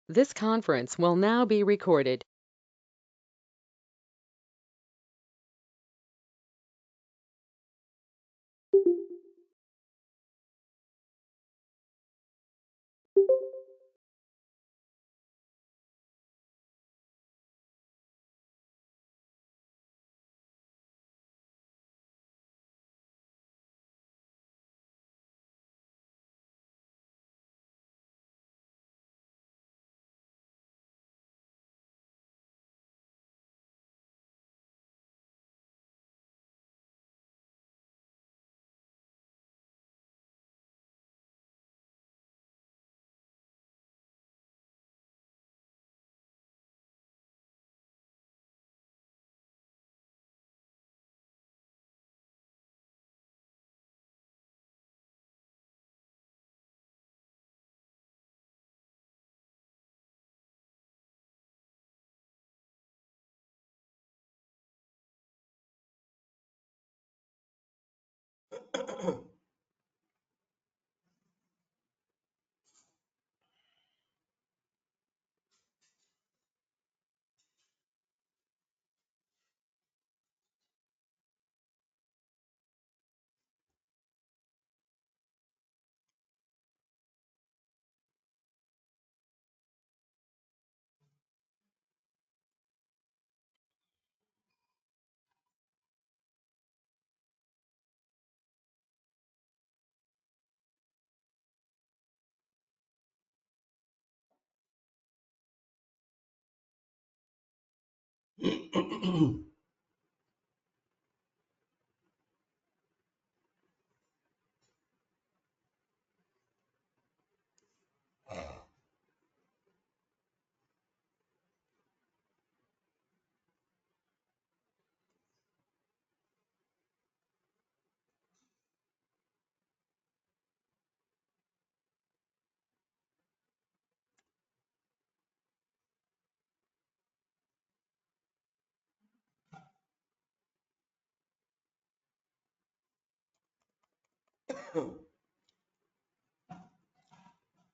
This conference will now be recorded.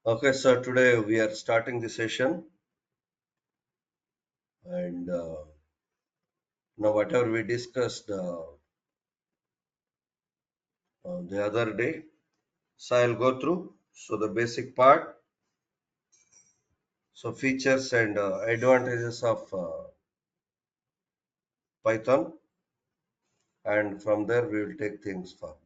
Okay, so today we are starting the session, and now whatever we discussed the other day, so I'll go through. So the basic part, so features and advantages of Python, and from there we will take things forward.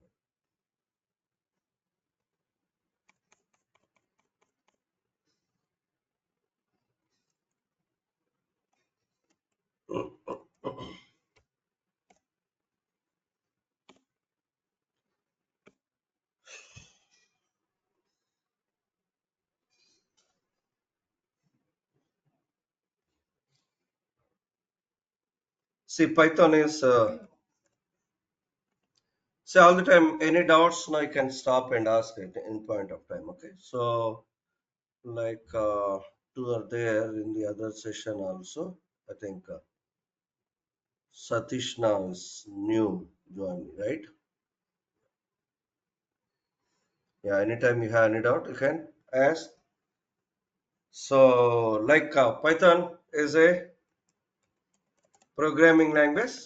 See, Python is see all the time. Any doubts, now you can stop and ask at any point of time. Okay, so like two are there in the other session also. I think. Satish now is new joining, right? Yeah, anytime you have any doubt, you can ask. So, like Python is a programming language,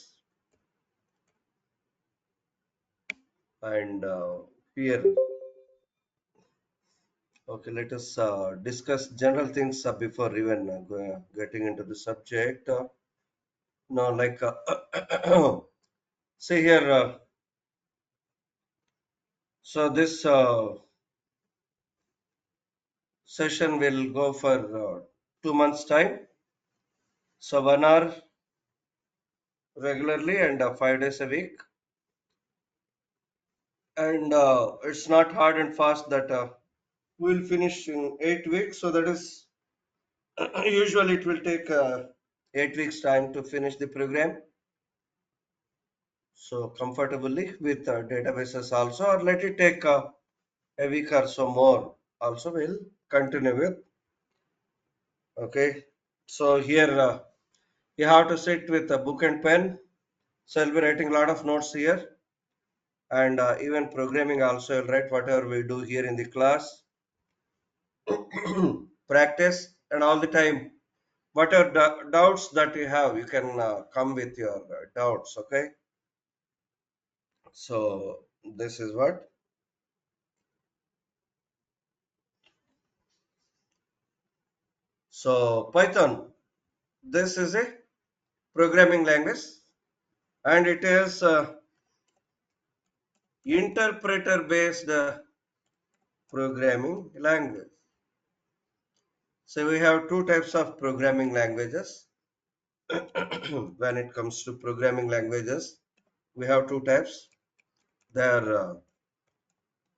and here, okay, let us discuss general things before even getting into the subject. Now, like, see here, so this session will go for 2 months' time. So, 1 hour regularly and 5 days a week. And it's not hard and fast that we'll finish in 8 weeks. So that is usually it will take 8 weeks time to finish the program. So comfortably with databases also, or let it take a week or so more. Also, we'll continue with. Okay. So here you have to sit with a book and pen. So I'll be writing a lot of notes here, and even programming also. I'll write whatever we do here in the class. Practice and all the time, whatever doubts that you have, you can come with your doubts. Okay, so this is what. So Python, this is a programming language, and it is interpreter based programming language. So we have two types of programming languages. When it comes to programming languages, we have two types. They are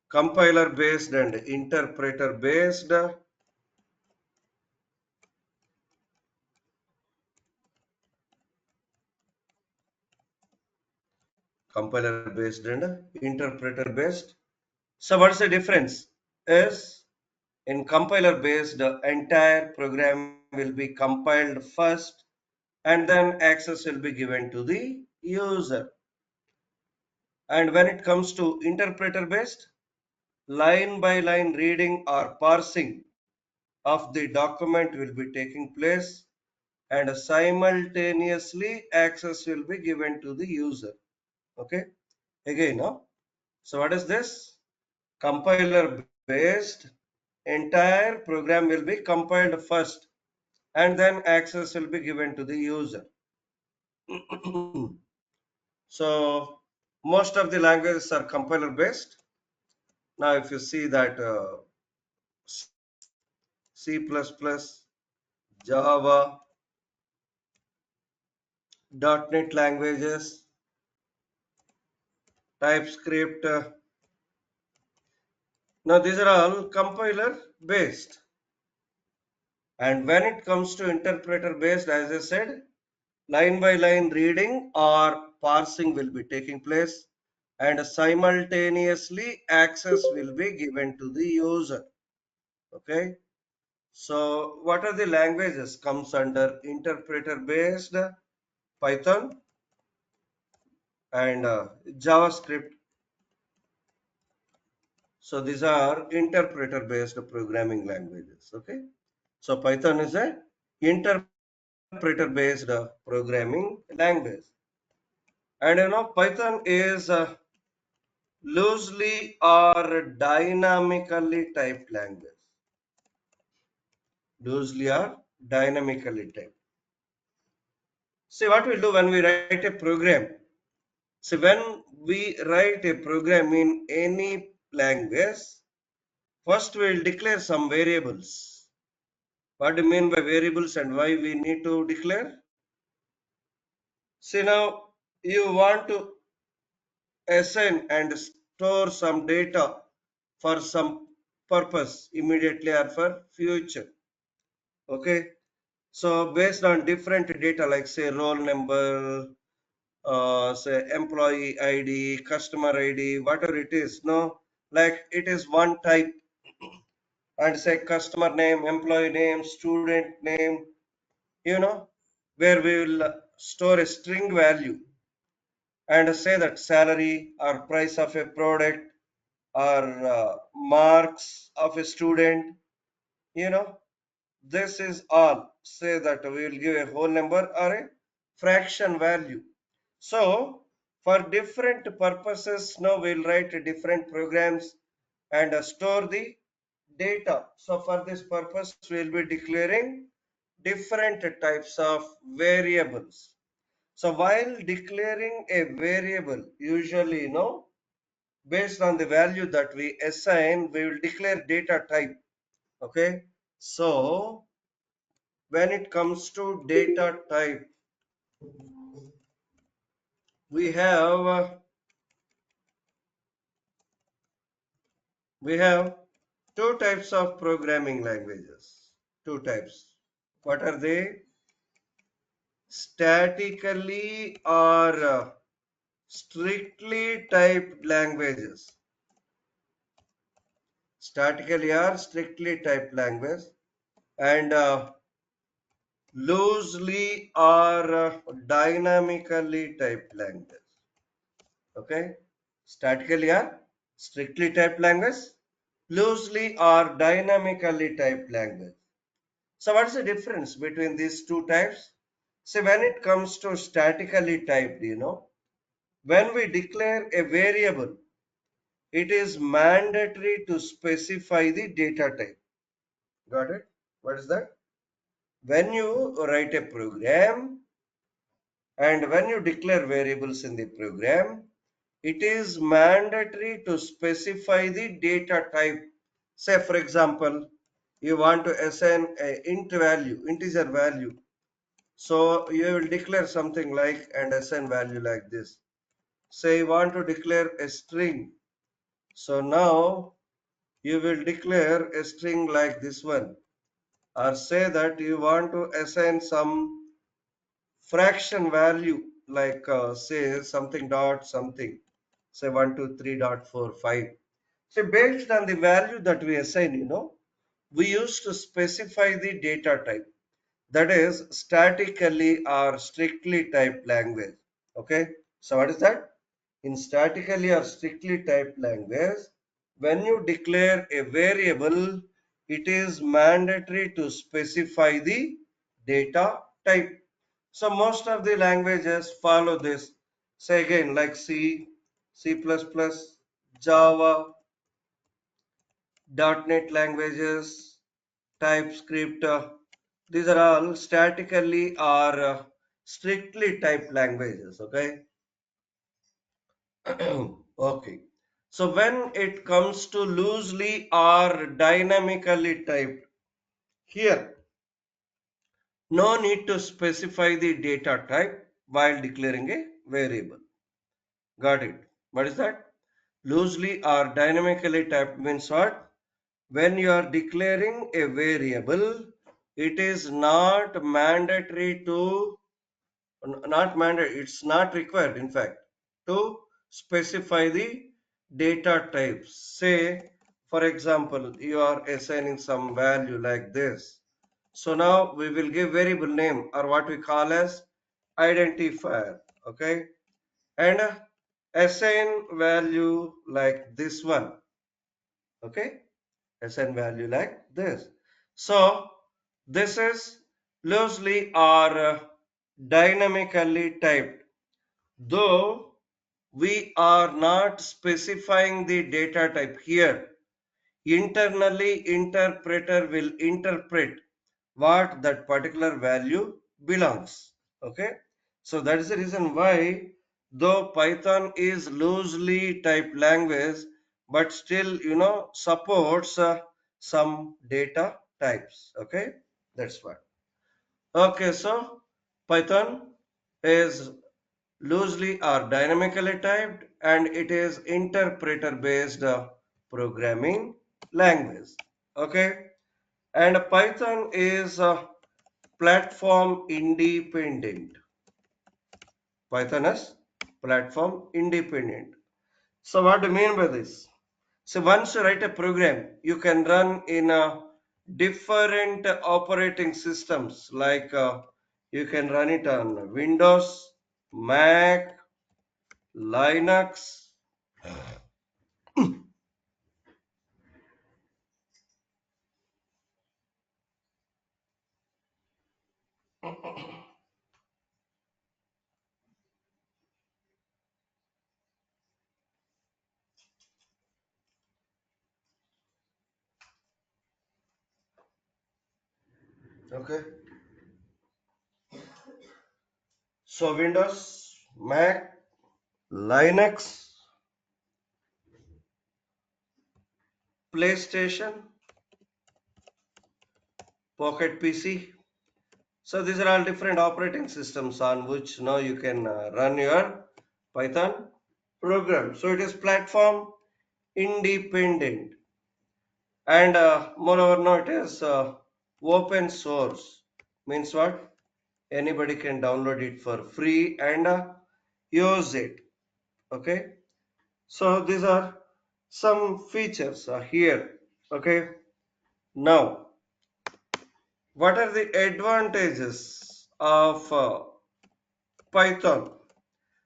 compiler based and interpreter based. Compiler based and interpreter based. So what's the difference? Is in compiler based, the entire program will be compiled first and then access will be given to the user. And when it comes to interpreter based, line by line reading or parsing of the document will be taking place and simultaneously access will be given to the user. Okay, again now. So what is this? Compiler based, entire program will be compiled first and then access will be given to the user. So most of the languages are compiler based. Now if you see that C++, Java, .NET languages, TypeScript, now these are all compiler based. And when it comes to interpreter based, as I said, line by line reading or parsing will be taking place and simultaneously access will be given to the user. Okay, so what are the languages comes under interpreter based? Python and JavaScript. So these are interpreter based programming languages. Okay, so Python is a interpreter based programming language, and Python is loosely or dynamically typed language. Loosely or dynamically typed. See what we do when we write a program. See when we write a program in any language, first we will declare some variables. What do you mean by variables and why we need to declare? See now you want to assign and store some data for some purpose immediately or for future. Okay, so based on different data like say roll number, say employee ID, customer ID, whatever it is, no, like it is one type, and say customer name, employee name, student name, you know, where we will store a string value and say that salary or price of a product or marks of a student, you know, this is all. Say that we will give a whole number or a fraction value. So for different purposes, now we'll write different programs and store the data. So for this purpose, we'll be declaring different types of variables. So while declaring a variable, usually, based on the value that we assign, we will declare data type. Okay. So when it comes to data type, we have we have two types of programming languages. Two types. What are they? Statically or strictly typed languages. Statically or strictly typed language, and loosely or dynamically typed language. Okay, statically or strictly typed language, loosely or dynamically typed language. So what is the difference between these two types? See, when it comes to statically typed, when we declare a variable, it is mandatory to specify the data type. Got it? What is that? When you write a program and when you declare variables in the program, it is mandatory to specify the data type. Say, for example, you want to assign a int value, integer value. So you will declare something like and assign value like this. Say you want to declare a string. So now you will declare a string like this one, or say that you want to assign some fraction value like say something dot something, say 123.45. So based on the value that we assign, we used to specify the data type, that is statically or strictly typed language. Okay, so what is that? In statically or strictly typed language, when you declare a variable, it is mandatory to specify the data type. So most of the languages follow this. Say again, like C, C++, Java, .NET languages, TypeScript. These are all statically or strictly typed languages. Okay. Okay. So when it comes to loosely or dynamically typed, here no need to specify the data type while declaring a variable. Got it? What is that? Loosely or dynamically typed means what? When you are declaring a variable, it is not mandatory to, not mandatory, it's not required, in fact, to specify the data types. Say, for example, you are assigning some value like this. So now we will give variable name or what we call as identifier. Okay, and assign value like this one. Okay, assign value like this. So this is loosely or dynamically typed, though we are not specifying the data type here. Internally, interpreter will interpret what that particular value belongs. Okay, so that is the reason why, though Python is loosely typed language, but still supports some data types. Okay, that's what. Okay, so Python is loosely or dynamically typed and it is interpreter based programming language. Okay, and Python is platform independent. Python is platform independent. So what do you mean by this? So once you write a program, you can run in different operating systems, like you can run it on Windows, Mac, Linux. Okay, so Windows, Mac, Linux, PlayStation, Pocket PC. So these are all different operating systems on which now you can run your Python program. So it is platform independent, and moreover now it is open source. Means what? Anybody can download it for free and use it. Okay. So these are some features here. Okay. Now, what are the advantages of Python?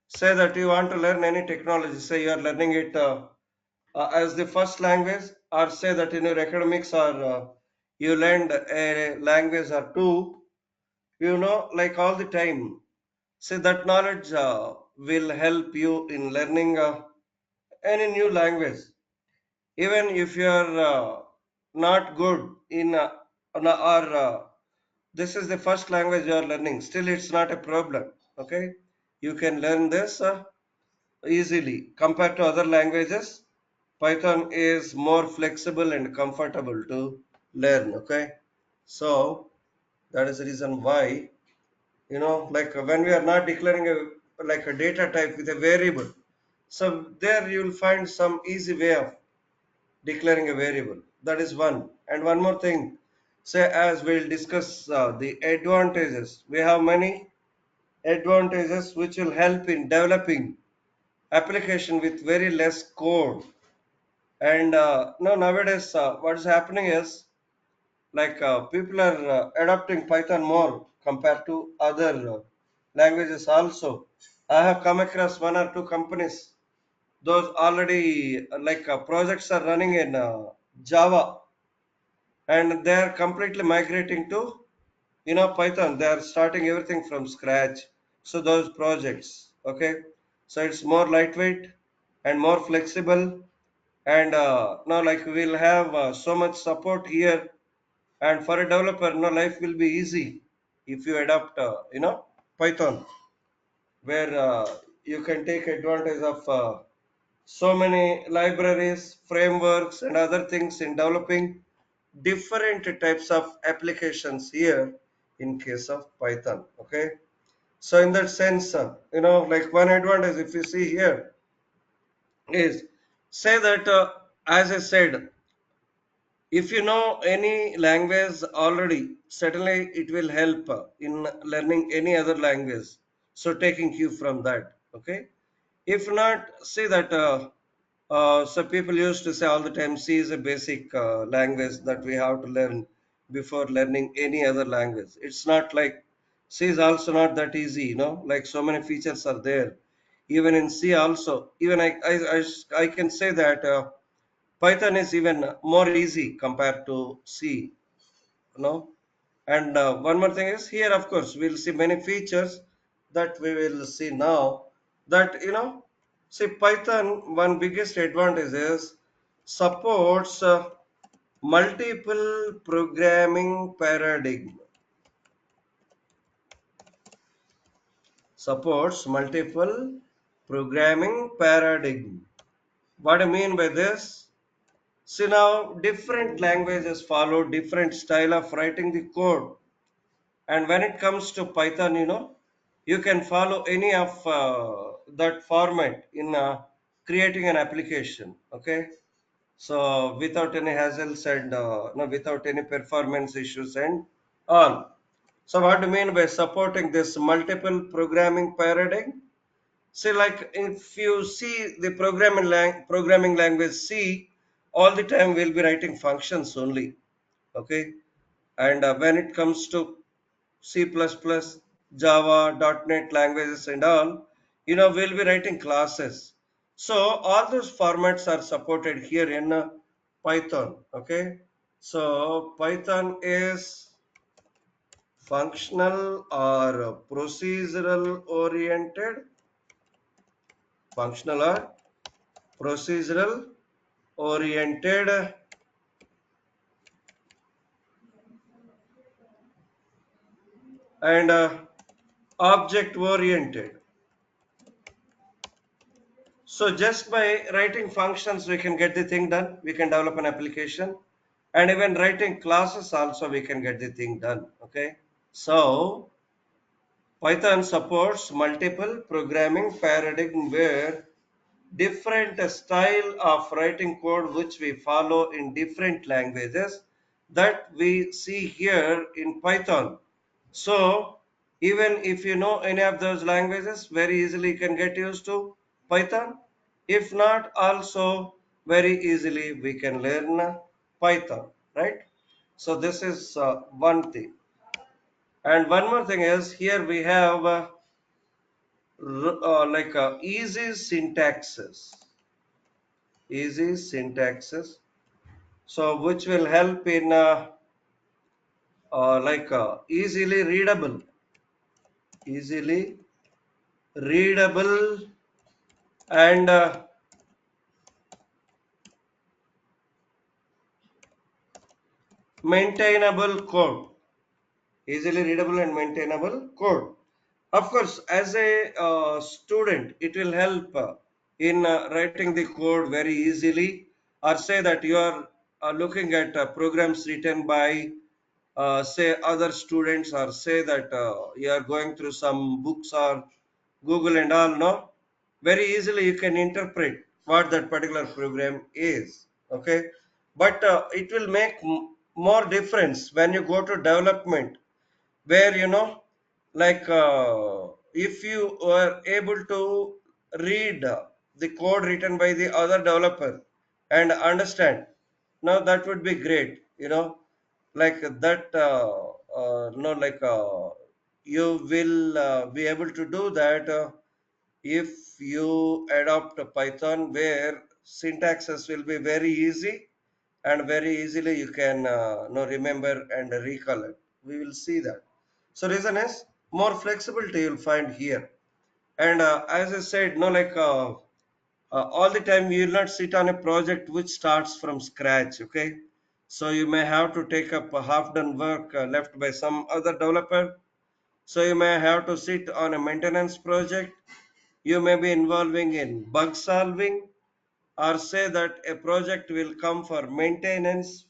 Say that you want to learn any technology, say you are learning it as the first language, or say that in your academics or you learned a language or two, like all the time. See, that knowledge will help you in learning any new language. Even if you are not good in or this is the first language you are learning, still it's not a problem. Okay, you can learn this easily compared to other languages. Python is more flexible and comfortable to learn. Okay, so that is the reason why, like when we are not declaring a data type with a variable, so there you will find some easy way of declaring a variable. That is one. And one more thing, say as we'll discuss the advantages. We have many advantages which will help in developing application with very less code. And no, nowadays what is happening is, like people are adopting Python more compared to other languages also. I have come across one or two companies, those already projects are running in Java, and they are completely migrating to Python. They are starting everything from scratch. So those projects, okay, so it's more lightweight and more flexible. And now like we'll have so much support here, and for a developer, life will be easy if you adopt Python, where you can take advantage of so many libraries, frameworks, and other things in developing different types of applications here in case of Python. Okay, so in that sense, like one advantage if you see here is, say that as I said, if you know any language already, certainly it will help in learning any other language. So taking cue from that. Okay, if not, see that so people used to say all the time, C is a basic language that we have to learn before learning any other language. It's not like C is also not that easy, like so many features are there. Even in C also, even I can say that Python is even more easy compared to C, you know. And one more thing is here, of course, we'll see many features that we will see now. That see Python. One biggest advantage is supports multiple programming paradigm. Supports multiple programming paradigm. What I mean by this? See now, different languages follow different style of writing the code. And when it comes to Python, you can follow any of that format in creating an application. Okay, so without any hassles and no, without any performance issues and all. So what do you mean by supporting this multiple programming paradigm? See, like if you see the programming language C, all the time we'll be writing functions only. Okay, and when it comes to C++, Java, .NET languages and all, we'll be writing classes. So all those formats are supported here in Python. Okay, so Python is functional or procedural oriented, functional or procedural oriented, and object oriented. So just by writing functions, we can get the thing done. We can develop an application, and even writing classes also we can get the thing done. Okay. So Python supports multiple programming paradigm where different style of writing code which we follow in different languages that we see here in Python. So even if you know any of those languages, very easily you can get used to Python. If not, also very easily we can learn Python, right? So this is one thing. And one more thing is, here we have easy syntaxes, easy syntaxes, so which will help in easily readable, easily readable, and maintainable code. Easily readable and maintainable code. Of course, as a student, it will help in writing the code very easily. Or say that you are looking at programs written by say other students, or say that you are going through some books or Google and all, no, very easily you can interpret what that particular program is. Okay, but it will make more difference when you go to development, where if you were able to read the code written by the other developer and understand, now that would be great, like that no like you will be able to do that if you adopt a python, where syntaxes will be very easy, and very easily you can remember and recall it. We will see that. So reason is more flexibility you'll find here. And as I said, all the time you will not sit on a project which starts from scratch. Okay, so you may have to take up a half done work left by some other developer. So you may have to sit on a maintenance project. You may be involving in bug solving, or say that a project will come for maintenance,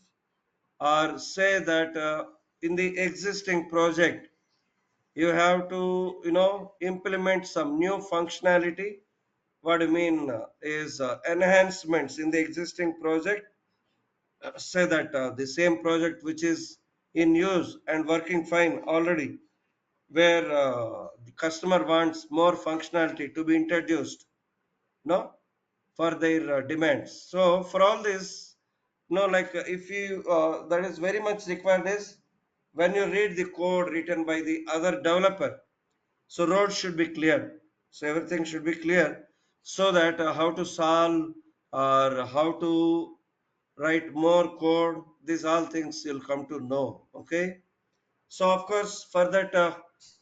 or say that in the existing project you have to implement some new functionality. What I mean is enhancements in the existing project. Say that the same project which is in use and working fine already, where the customer wants more functionality to be introduced, no, for their demands. So for all this, if you that is very much required is when you read the code written by the other developer. So roads should be clear. So everything should be clear, so that how to solve or how to write more code. These all things you'll come to know. Okay. So of course, for that,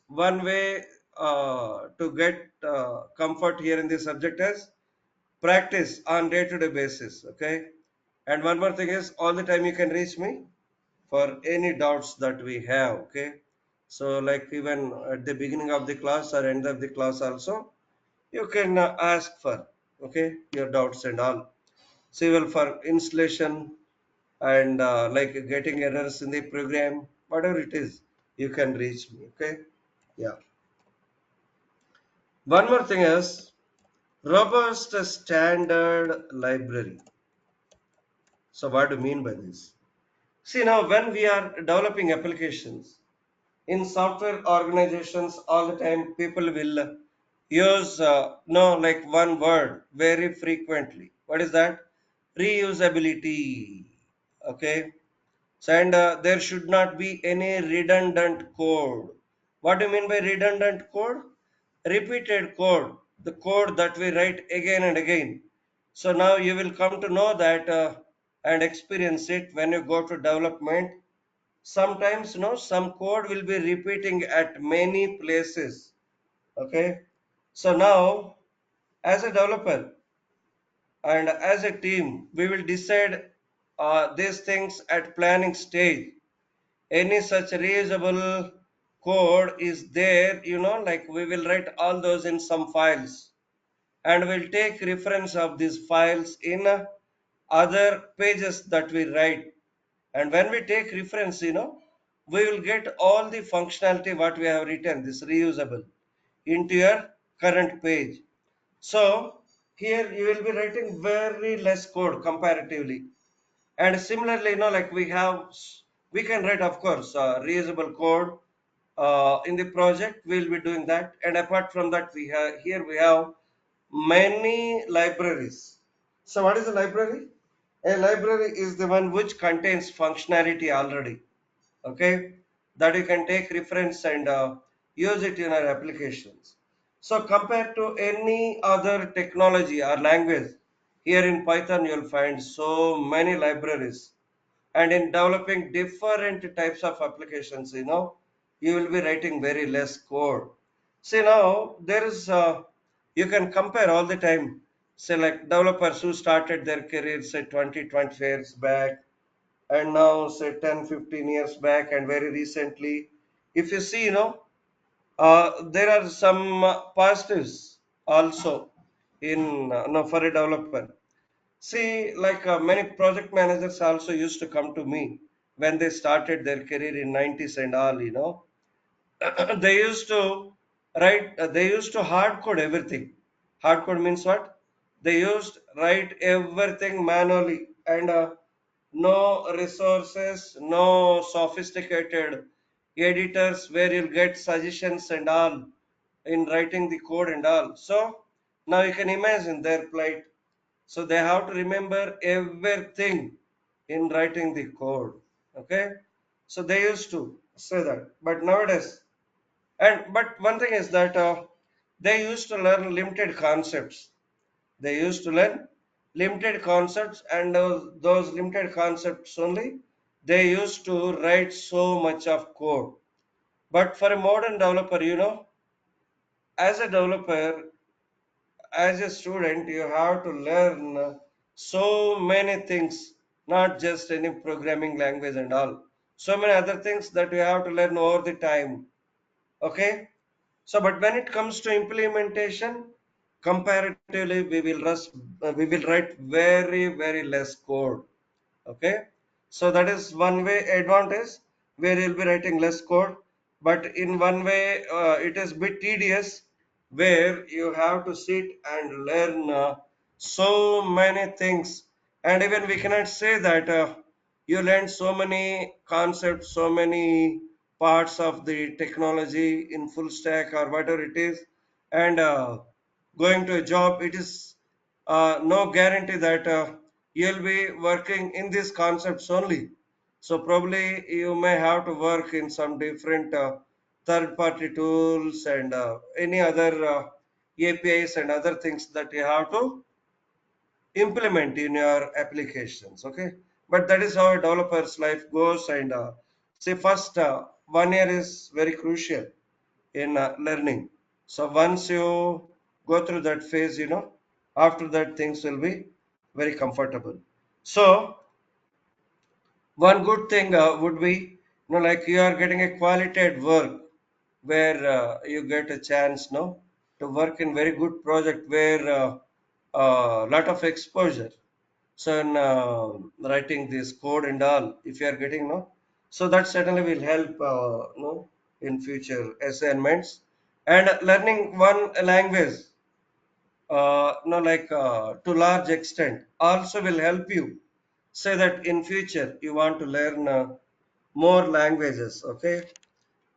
one way to get comfort here in this subject is practice on day-to-day basis. Okay, and one more thing is, all the time you can reach me for any doubts that we have. Okay, so like even at the beginning of the class or end of the class also, you can ask for, okay, your doubts and all. So even for installation and like getting errors in the program, whatever it is, you can reach me. Okay, yeah. One more thing is robust standard library. So what do you mean by this? See, now when we are developing applications in software organizations, all the time people will use no like one word very frequently. What is that? Reusability. Okay. So, and there should not be any redundant code. What do you mean by redundant code? Repeated code, the code that we write again and again. So now you will come to know that and experience it when you go to development. Sometimes, some code will be repeating at many places. Okay. So now, as a developer and as a team, we will decide these things at planning stage. Any such reusable code is there, like we will write all those in some files, and we'll take reference of these files in other pages that we write. And when we take reference, we will get all the functionality what we have written, this reusable, into your current page. So here you will be writing very less code comparatively. And similarly, like we can write, of course, reusable code in the project. We'll be doing that. And apart from that, we have many libraries. So what is a library? A library is the one which contains functionality already. Okay, that you can take reference and use it in our applications. So compared to any other technology or language, here in Python you'll find so many libraries and in developing different types of applications, you will be writing very less code. See, now there is you can compare all the time. Say like developers who started their career say 20 years back, and now say 10 15 years back, and very recently, if you see, there are some positives also in no, for a developer. See, like many project managers also used to come to me when they started their career in 90s and all, they used to write, they used to hard code everything. Hard code means what? They used write everything manually, and no resources, no sophisticated editors where you'll get suggestions and all in writing the code and all. So now you can imagine their plight. So they have to remember everything in writing the code. Okay. So they used to say that. But nowadays, and but one thing is that they used to learn limited concepts. They used to learn limited concepts, and those limited concepts only they used to write so much of code. But for a modern developer, as a developer, as a student, you have to learn so many things, not just any programming language and all. So many other things that you have to learn over the time. Okay. So, but when it comes to implementation, comparatively, we will write very, very less code. Okay, so that is one way advantage where you'll be writing less code, but in one way it is bit tedious where you have to sit and learn so many things, and even we cannot say that you learn so many concepts, so many parts of the technology in full stack or whatever it is, and going to a job, it is no guarantee that you'll be working in these concepts only. So probably you may have to work in some different third party tools and any other APIs and other things that you have to implement in your applications. Okay, but that is how a developer's life goes. And say first 1 year is very crucial in learning. So once you go through that phase, after that things will be very comfortable. So one good thing would be, like you are getting a quality work where you get a chance, no, to work in very good project where lot of exposure. So in writing this code and all, if you are getting, no, so that certainly will help, no, in future assignments. And learning one language, no, like to large extent, also will help you. Say that in future you want to learn more languages. Okay,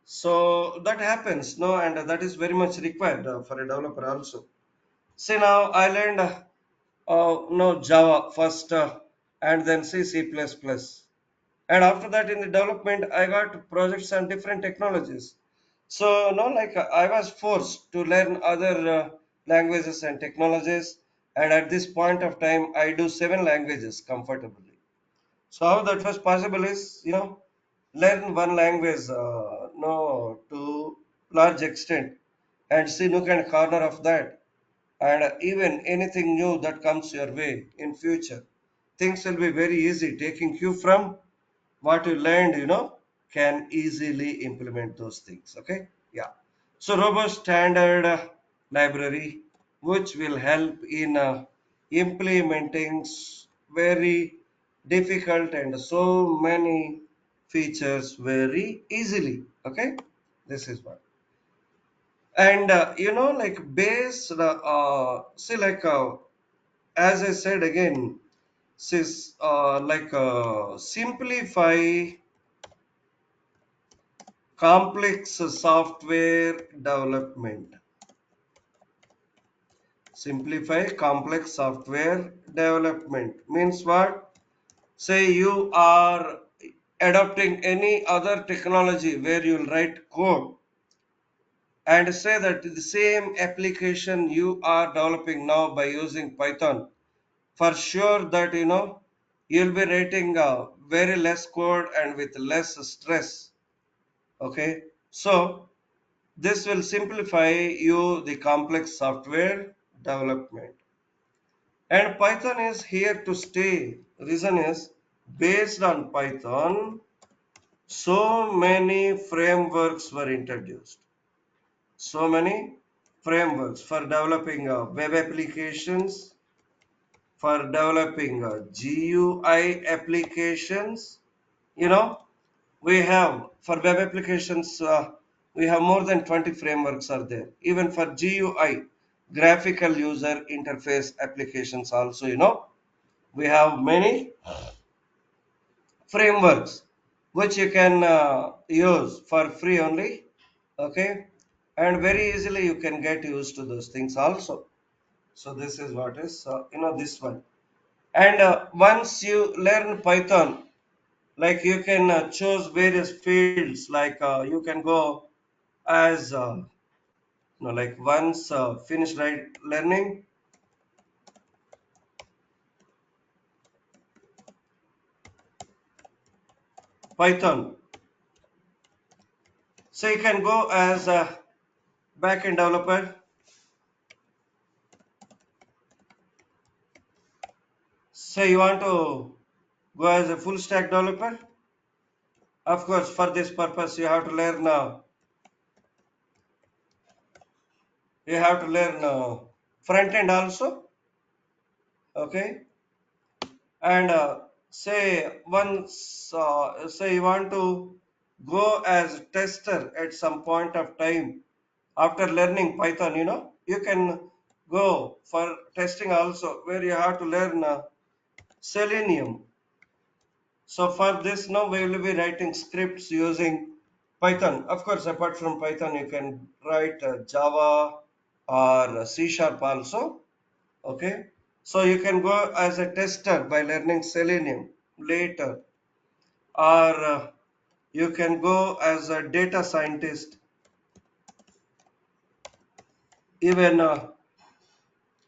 so that happens, no, and that is very much required for a developer also. See, now I learned no Java first, and then C++. And after that, in the development, I got projects on different technologies. So, no, like I was forced to learn other languages and technologies. And at this point of time, I do 7 languages comfortably. So, how that was possible is, learn one language, no, to large extent, and see nook and corner of that, and even anything new that comes your way in future, things will be very easy taking you from what you learned, can easily implement those things. Okay, yeah. So robust standard library which will help in implementing very difficult and so many features very easily. Okay, this is what. And like based see, like as I said again, sis, like simplify complex software development. Simplify complex software development means what? Say you are adopting any other technology where you'll write code, and say that the same application you are developing now by using Python, for sure that you'll be writing very less code and with less stress. Okay, so this will simplify you the complex software development. And Python is here to stay. Reason is based on Python, so many frameworks were introduced. So many frameworks for developing web applications, for developing GUI applications. You know, we have for web applications, we have more than 20 frameworks are there. Even for GUI, graphical user interface applications also, we have many frameworks which you can use for free only. Okay, and very easily you can get used to those things also. So this is what is this one. And once you learn Python, like you can choose various fields, like you can go as like once finished learning Python, so you can go as a backend developer. Say you want to go as a full stack developer. Of course, for this purpose, you have to learn front end also. Okay, and say once say you want to go as tester at some point of time after learning Python, you can go for testing also, where you have to learn Selenium. So for this now we will be writing scripts using Python. Of course, apart from Python, you can write Java or C Sharp also. Okay. So you can go as a tester by learning Selenium later, or you can go as a data scientist. Even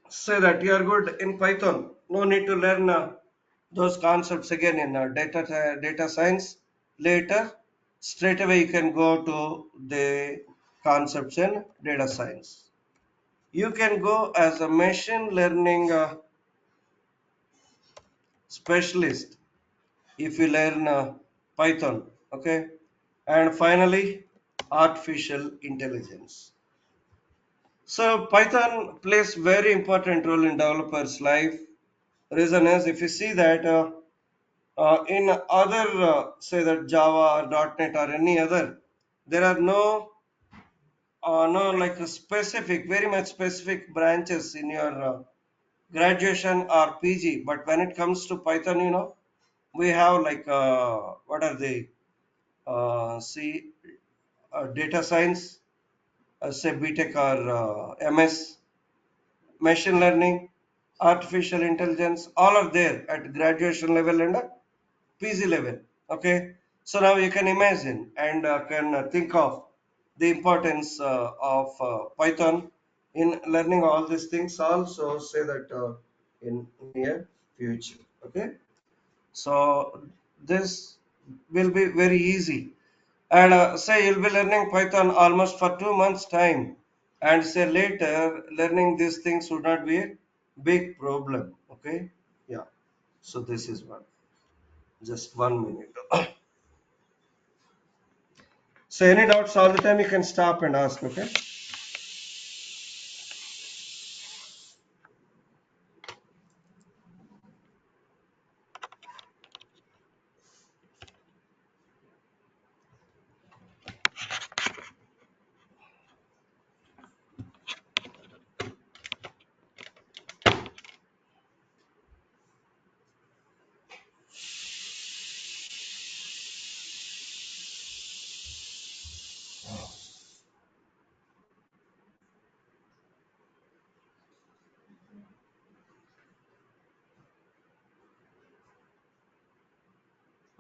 say that you are good in Python. No need to learn those concepts again in data science. Later, straight away you can go to the concepts in data science. You can go as a machine learning specialist if you learn Python. Okay, and finally, artificial intelligence. So Python plays very important role in developers' life. Reason is if you see that in other say that Java or .NET or any other, there are no like a specific, very much specific branches in your graduation or PG. But when it comes to Python, we have like what are they? See, data science, say BTech or MS, machine learning, artificial intelligence, all are there at graduation level and PG level. Okay, so now you can imagine and can think of the importance of Python in learning all these things. Also, say that in near future. Okay, so this will be very easy. And say you'll be learning Python almost for 2 months time, and say later learning these things would not be a big problem. Okay, yeah. So this is one. Just 1 minute. So any doubts all the time you can stop and ask. Okay.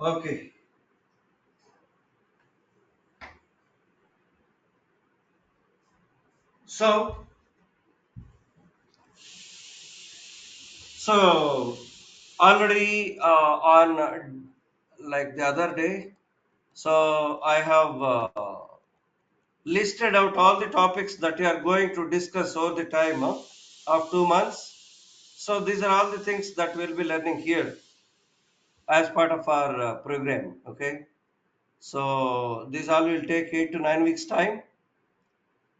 Okay. So so already on like the other day. So I have listed out all the topics that you are going to discuss over the time of 2 months. So these are all the things that we'll be learning here as part of our program. Okay. So this all will take 8 to 9 weeks time,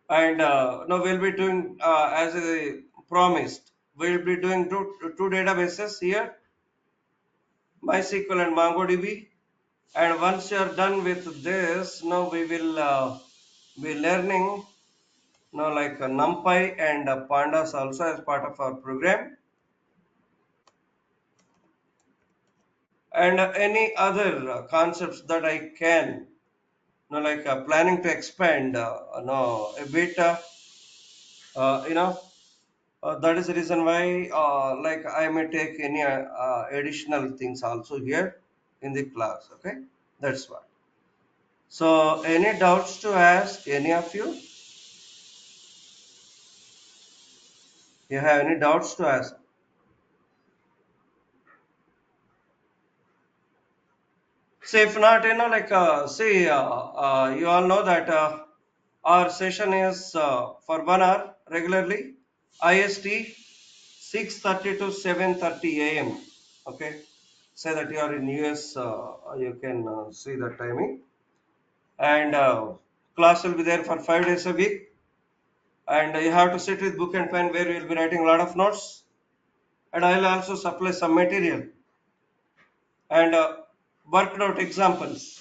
and now we'll be doing as I promised. We'll be doing two databases here, MySQL and MongoDB. And once you are done with this, now we will be learning like NumPy and Pandas also as part of our program, and any other concepts that I can like planning to expand a bit you know that is the reason why like I may take any additional things also here in the class. Okay, that's what. So any doubts to ask any of you? You have any doubts to ask? So if not, like see, you all know that our session is for 1 hour regularly, IST 6:30 to 7:30 a.m. Okay, say that you are in US, you can see the timing, and class will be there for 5 days a week, and you have to sit with book and pen where you will be writing a lot of notes, and I will also supply some material and worked out examples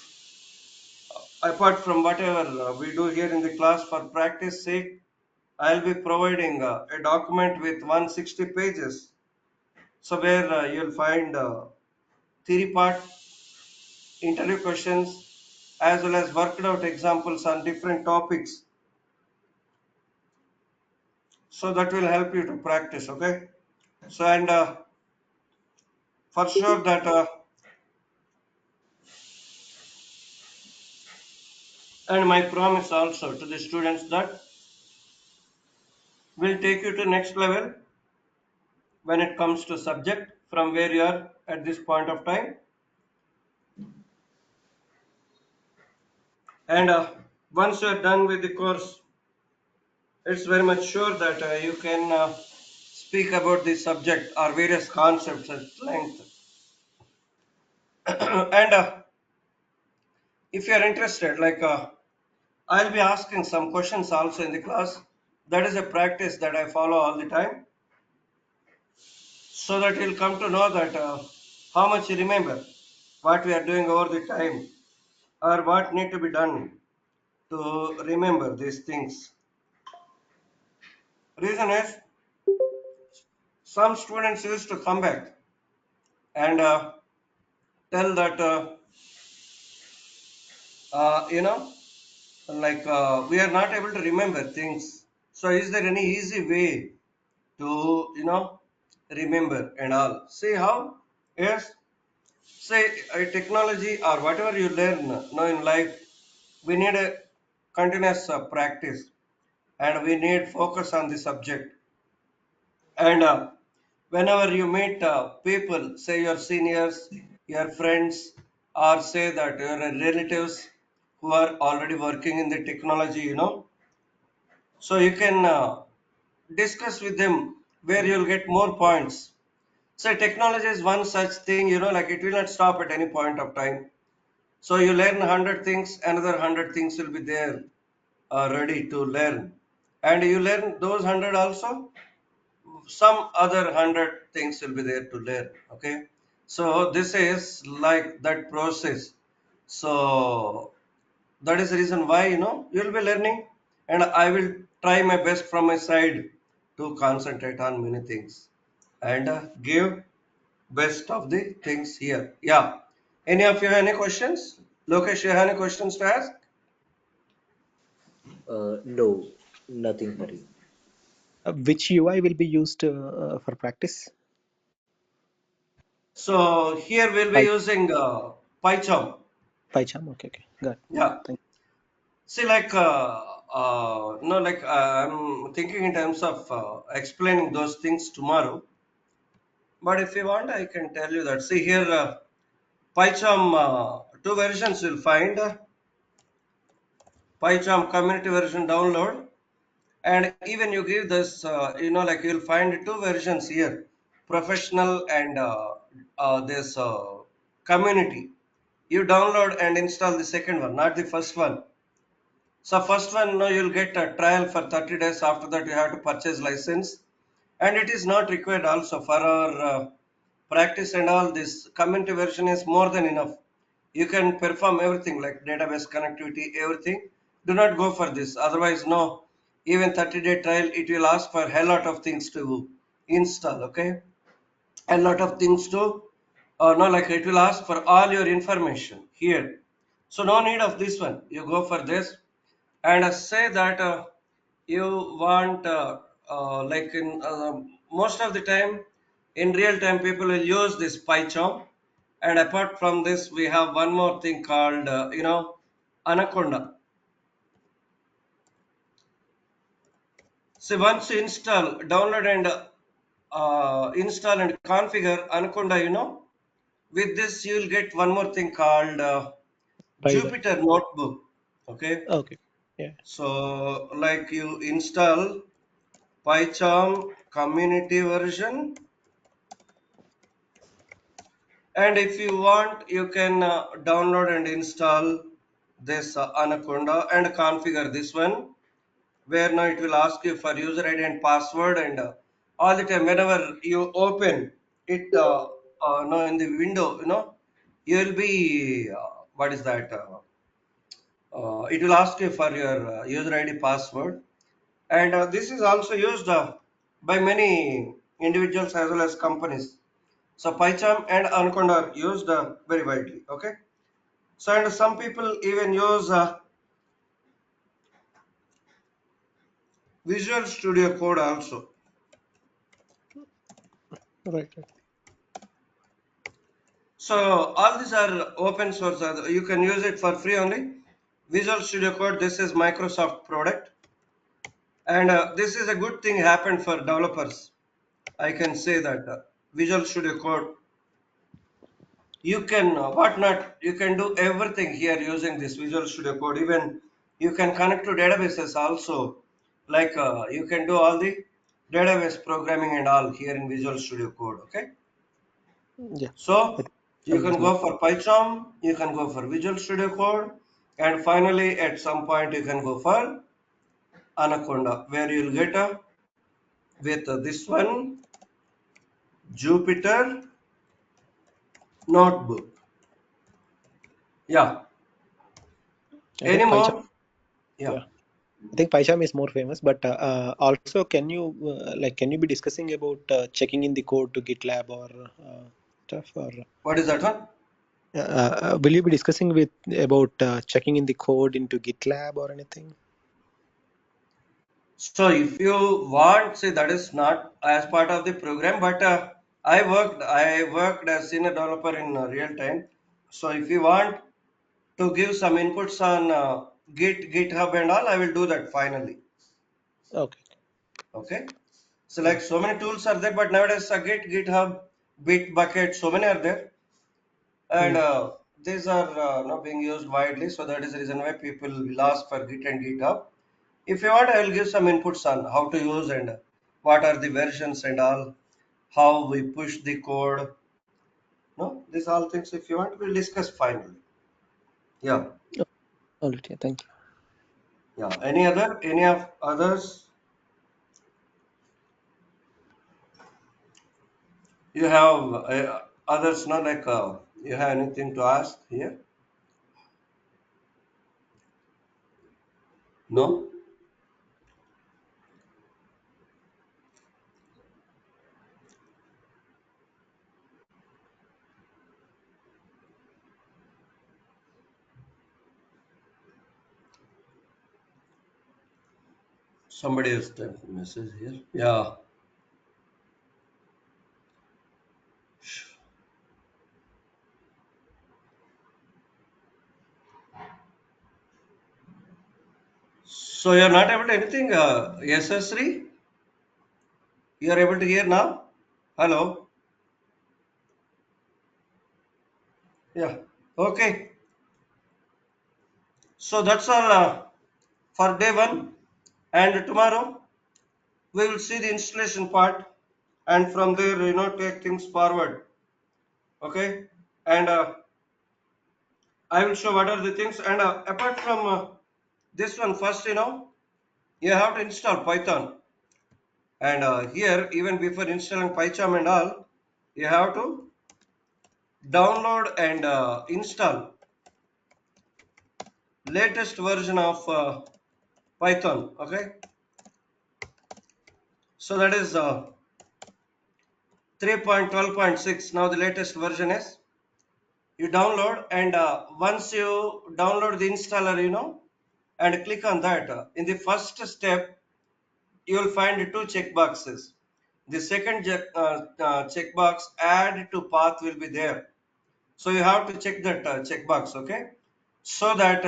apart from whatever we do here in the class. For practice sake, I'll be providing a document with 160 pages. So where you'll find theory part, interview questions, as well as worked out examples on different topics. So that will help you to practice. Okay. So and for sure that and my promise also to the students that will take you to next level when it comes to subject from where you are at this point of time. And once you are done with the course, it's very much sure that you can speak about the subject or various concepts at length. And if you are interested, like I'll be asking some questions also in the class. That is a practice that I follow all the time, so that you'll come to know that how much you remember, what we are doing over the time, or what need to be done to remember these things. Reason is some students used to come back and tell that you know like we are not able to remember things. So is there any easy way to remember and all? See how? Yes. Say technology or whatever you learn now in life, we need a continuous practice, and we need focus on the subject. And whenever you meet people, say your seniors, your friends, or say that your relatives who are already working in the technology, so you can discuss with them where you'll get more points. So technology is one such thing, like it will not stop at any point of time. So you learn 100 things, another 100 things will be there ready to learn. And you learn those 100 also, some other 100 things will be there to learn. Okay. So this is like that process. So that is the reason why you'll be learning, and I will try my best from my side to concentrate on many things and give best of the things here. Yeah. Any of you have any questions? Lokesh, you have any questions to ask? No, nothing, Hari. Which UI will be used for practice? So here we'll be Py using PyCharm. PyCharm. Okay, okay, got it. Yeah. Thank See, like, no, like, I'm thinking in terms of explaining those things tomorrow. But if you want, I can tell you that. See here, PyCharm two versions you'll find. PyCharm community version download, and even you give this, like you'll find two versions here, professional and this community. You download and install the second one, not the first one. So first one, no, you'll get a trial for 30 days. After that, you have to purchase license, and it is not required also for our practice and all. This community version is more than enough. You can perform everything like database connectivity, everything. Do not go for this. Otherwise, no, even 30-day trial, it will ask for a hell lot of things to install. Okay, a lot of things to, no, like it will ask for all your information here. So no need of this one. You go for this and say that you want like in most of the time in real time people will use this PyCharm, and apart from this we have one more thing called Anaconda. So once you install, download and install and configure Anaconda, with this you will get one more thing called PyDev. Jupyter Notebook. Okay, Okay. Yeah. so like you install PyCharm community version, and if you want you can download and install this Anaconda and configure this one, where now it will ask you for user ID and password, and all the time whenever you open it no, in the window, you will be what is that it will ask you for your user ID password, and this is also used by many individuals as well as companies. So PyCharm and Anaconda are used very widely. Okay. So and some people even use Visual Studio Code also. Right. Right. So all these are open source. You can use it for free only. Visual Studio Code. This is Microsoft product, and this is a good thing happened for developers. I can say that Visual Studio Code, you can what not, you can do everything here using this Visual Studio Code. Even you can connect to databases also, like you can do all the database programming and all here in Visual Studio Code. Okay, Yeah. I so think you PyCharm can is more. go for PyCharm, you can go for Visual Studio Code, and finally at some point you can go for Anaconda, where you'll get a with this one Jupyter Notebook. Yeah, I any think PyCharm. more? Yeah. Yeah. I think PyCharm is more famous, but also can you can you be discussing about checking in the code to GitLab or stuff, or What is that one? will you be discussing with about checking in the code into GitLab or anything? So if you want, say that is not as part of the program, but I worked as senior developer in real time. So if you want to give some inputs on GitHub and all, I will do that finally. Okay. Okay. So Yeah. like so many tools are there, but nowadays GitHub, Bitbucket, so many are there, and Mm. these are not being used widely. So that is the reason why people will ask for Git and GitHub. If you want, I will give some inputs on how to use and what are the versions and all, how we push the code. No, these all things. If you want, we'll discuss finally. Yeah, Oh, all right. Yeah. Thank you. yeah. Any other? Any of others? You have others? Not like you have anything to ask here? No. Somebody has typed a message here. Yeah. So you're not able to anything. SS3. You are able to hear now. Hello. Yeah. Okay. So that's all for day one. And tomorrow we will see the installation part, and from there, take things forward. Okay. And I will show what are the things. And apart from this one, first, you have to install Python. And here, even before installing PyCharm and all, you have to download and install latest version of Python. Okay, so that is 3.12.6. Now the latest version is, you download, and once you download the installer, and click on that. In the first step, you will find two checkboxes. The second checkbox, add to path, will be there. So you have to check that checkbox, okay? So that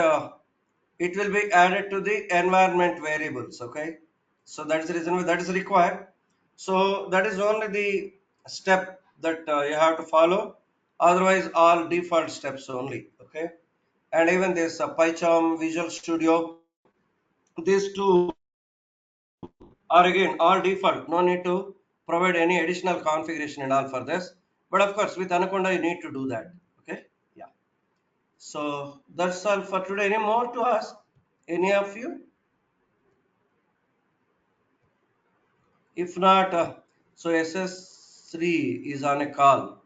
it will be added to the environment variables, okay? So that is the reason why that is required. So that is only the step that you have to follow. Otherwise, all default steps only, okay? And even this PyCharm, Visual Studio, these two are again all default. No need to provide any additional configuration and all for this. But of course, with Anaconda, you need to do that, okay? Yeah. So that's all for today. Any more to ask? Any of you? If not, so SS3 is on a call.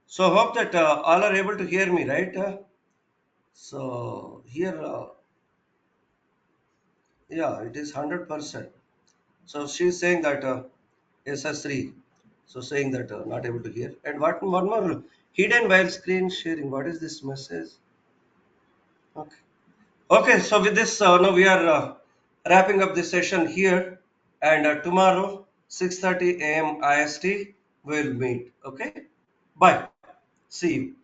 So hope that all are able to hear me, right? So here, yeah, it is 100%. So she's saying that SS3. So saying that not able to hear. And what one more, hidden while screen sharing. What is this message? Okay. Okay, so with this, now we are wrapping up this session here, and tomorrow 6:30 a.m. IST we'll meet. Okay, bye. See you.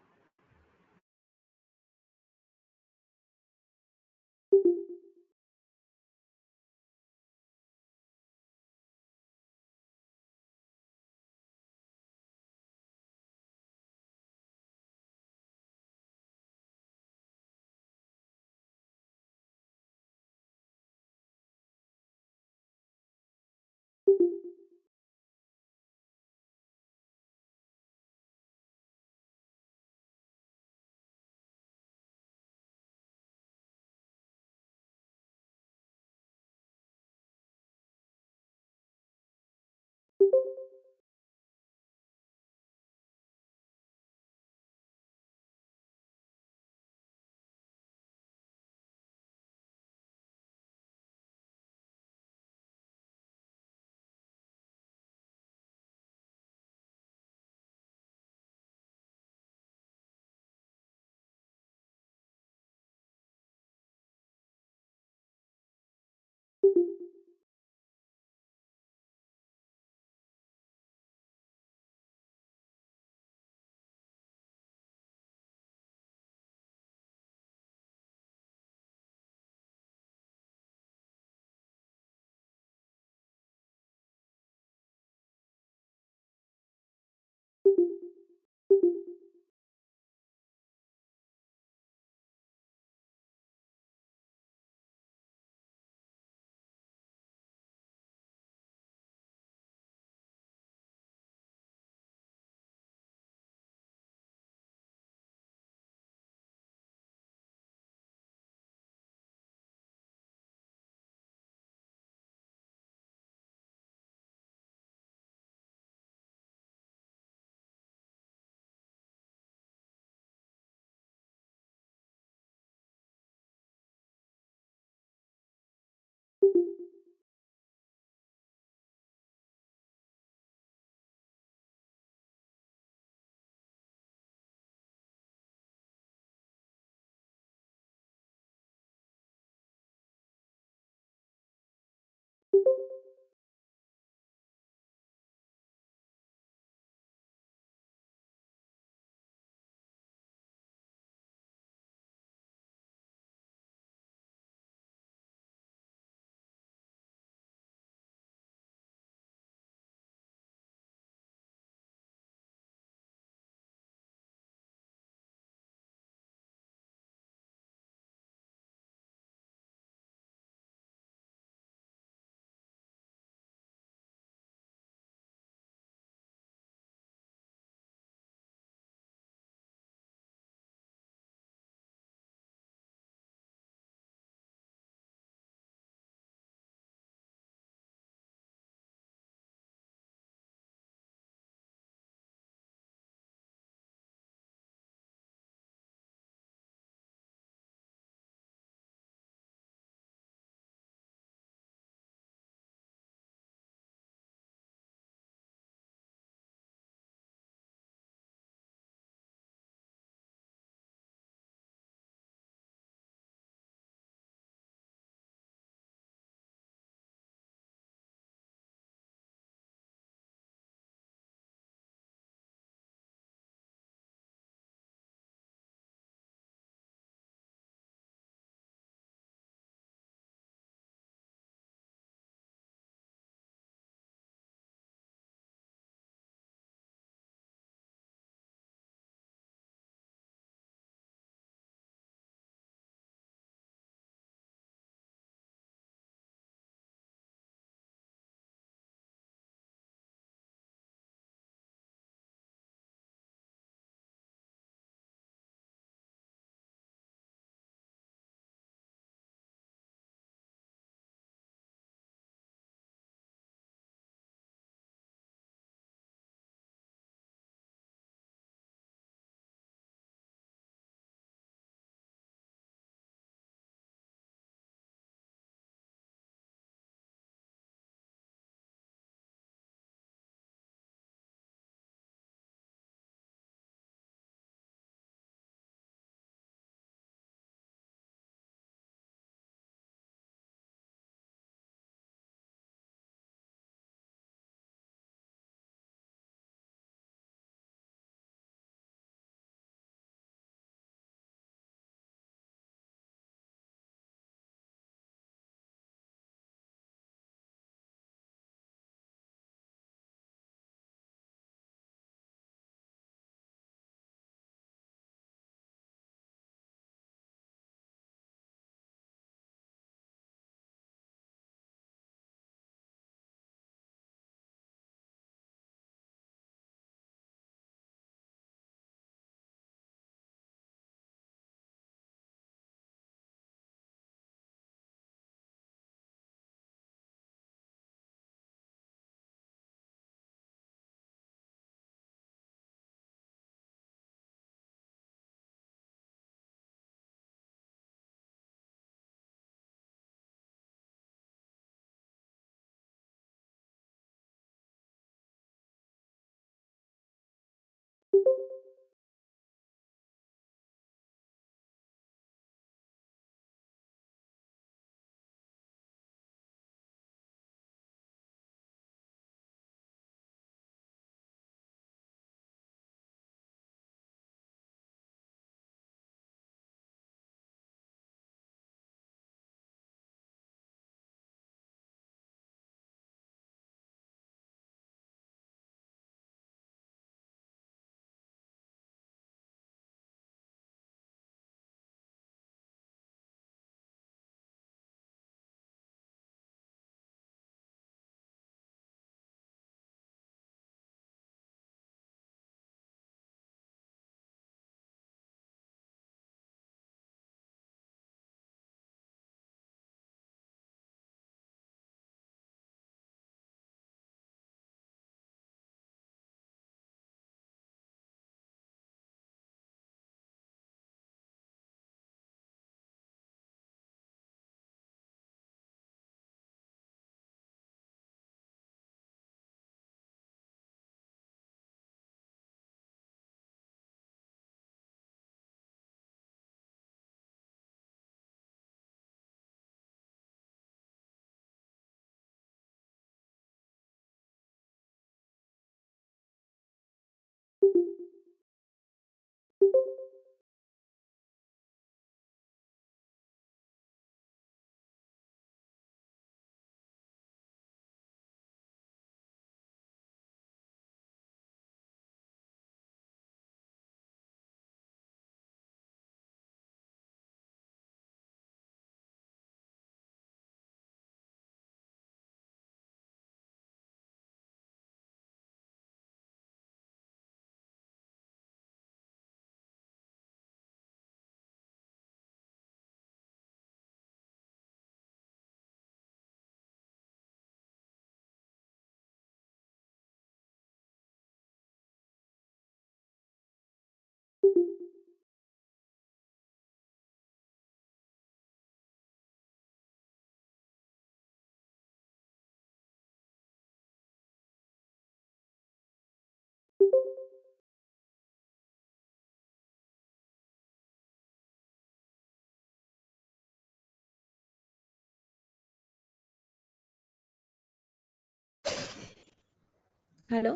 Hello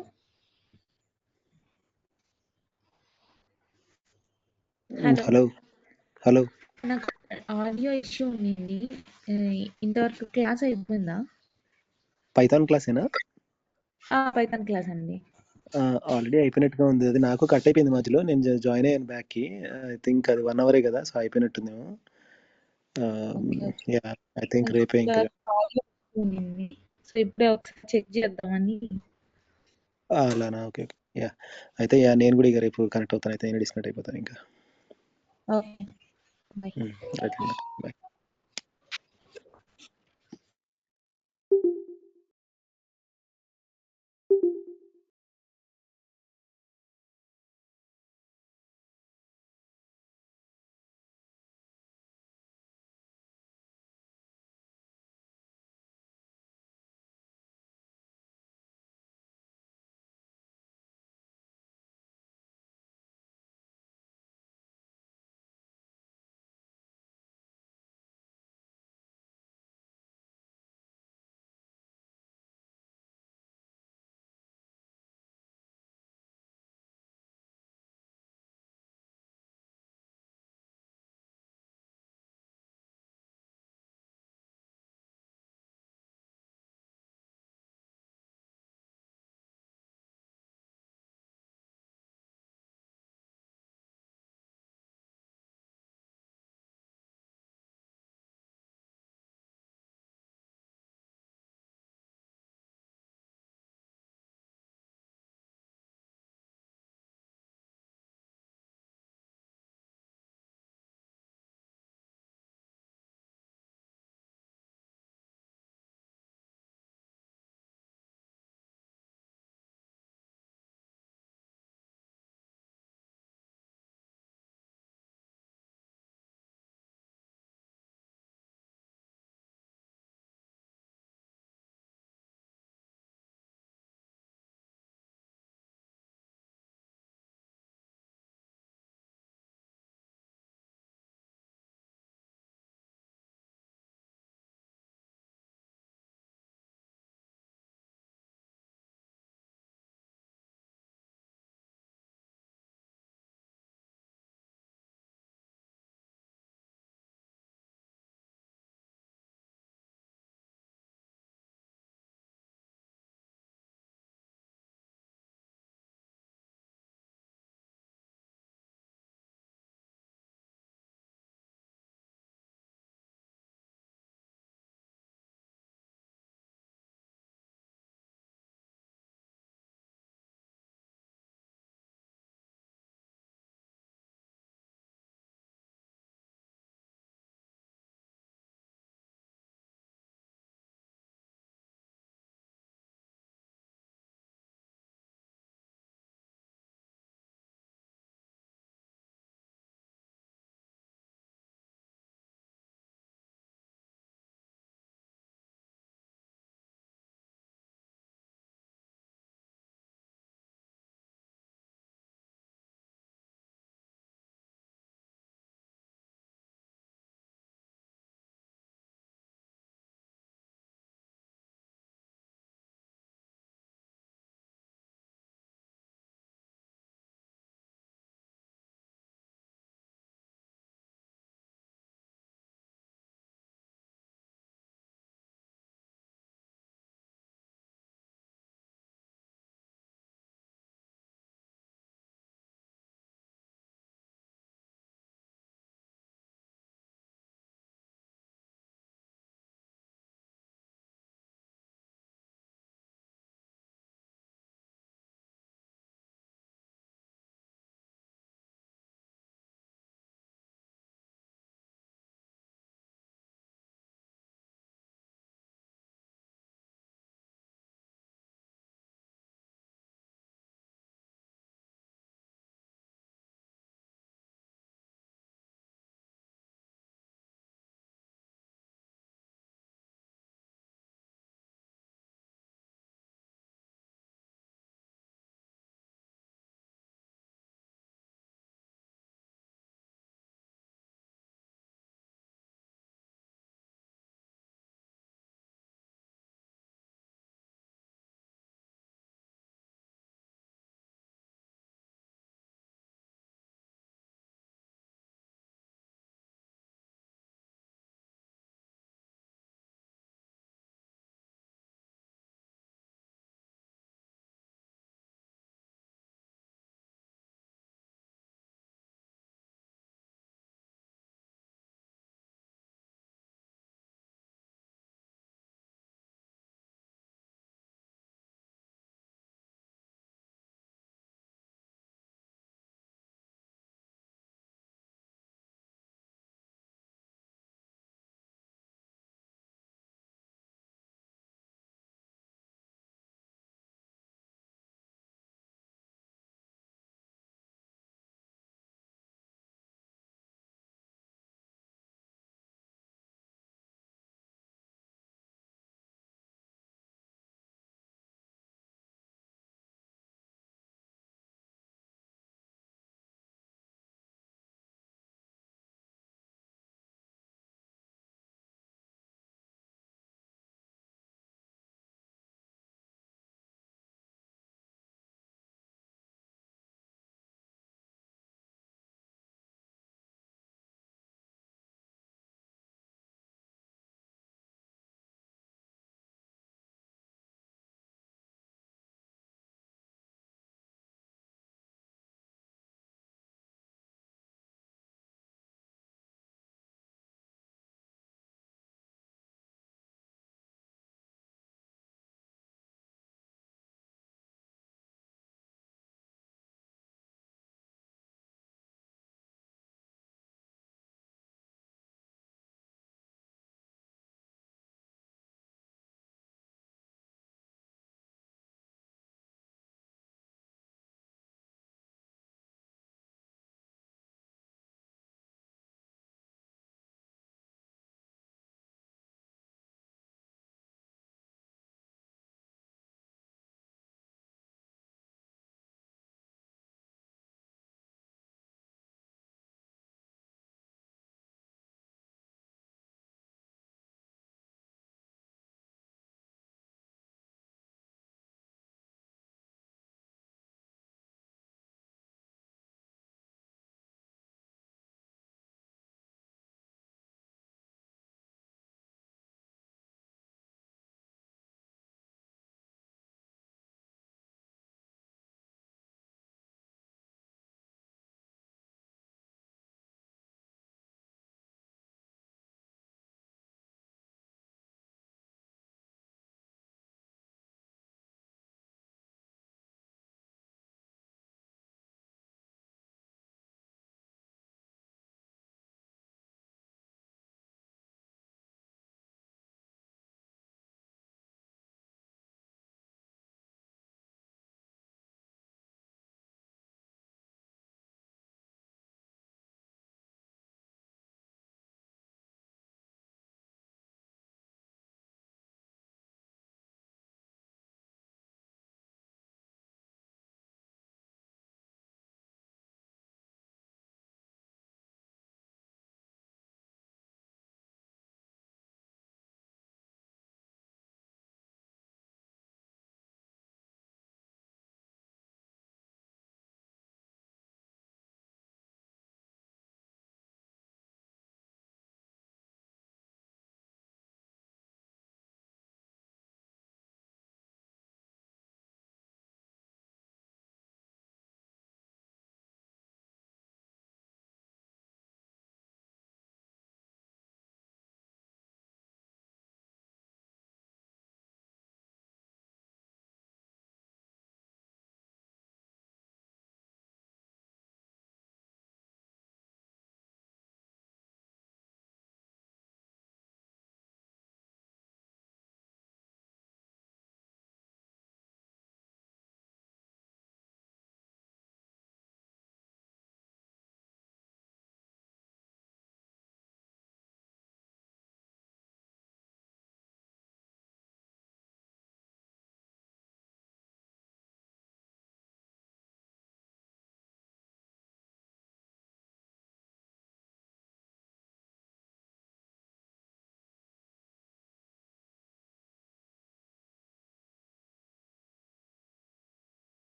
hello hello hello నాకు audio issue ఉండింది. ఇంతవరకు class అయిపోయిందా? Python క్లాసేనా? Python class అండి. Already అయిపోయినట్టుగా ఉంది. అది నాకు cut అయిపోయింది మధ్యలో. నేను జాయిన్ అయ్యాను బ్యాక్కి. ఐ థింక్ అది 1 అవరే కదా, సో అయిపోయినట్టుందేమో. ఓకే యా, ఐ థింక్ రేపే ఇంకా. ఆడియో ఇష్యూ ఉండింది. సో ఇప్పుడే ఒకసారి చెక్ చేద్దామని. అలానా, ఓకే ఓకే. యా, అయితే యా నేను కూడా ఇక రేపు కనెక్ట్ అవుతాను. అయితే నేను డిస్కనెక్ట్ అయిపోతాను ఇంకా. Okay bye. Right, bye.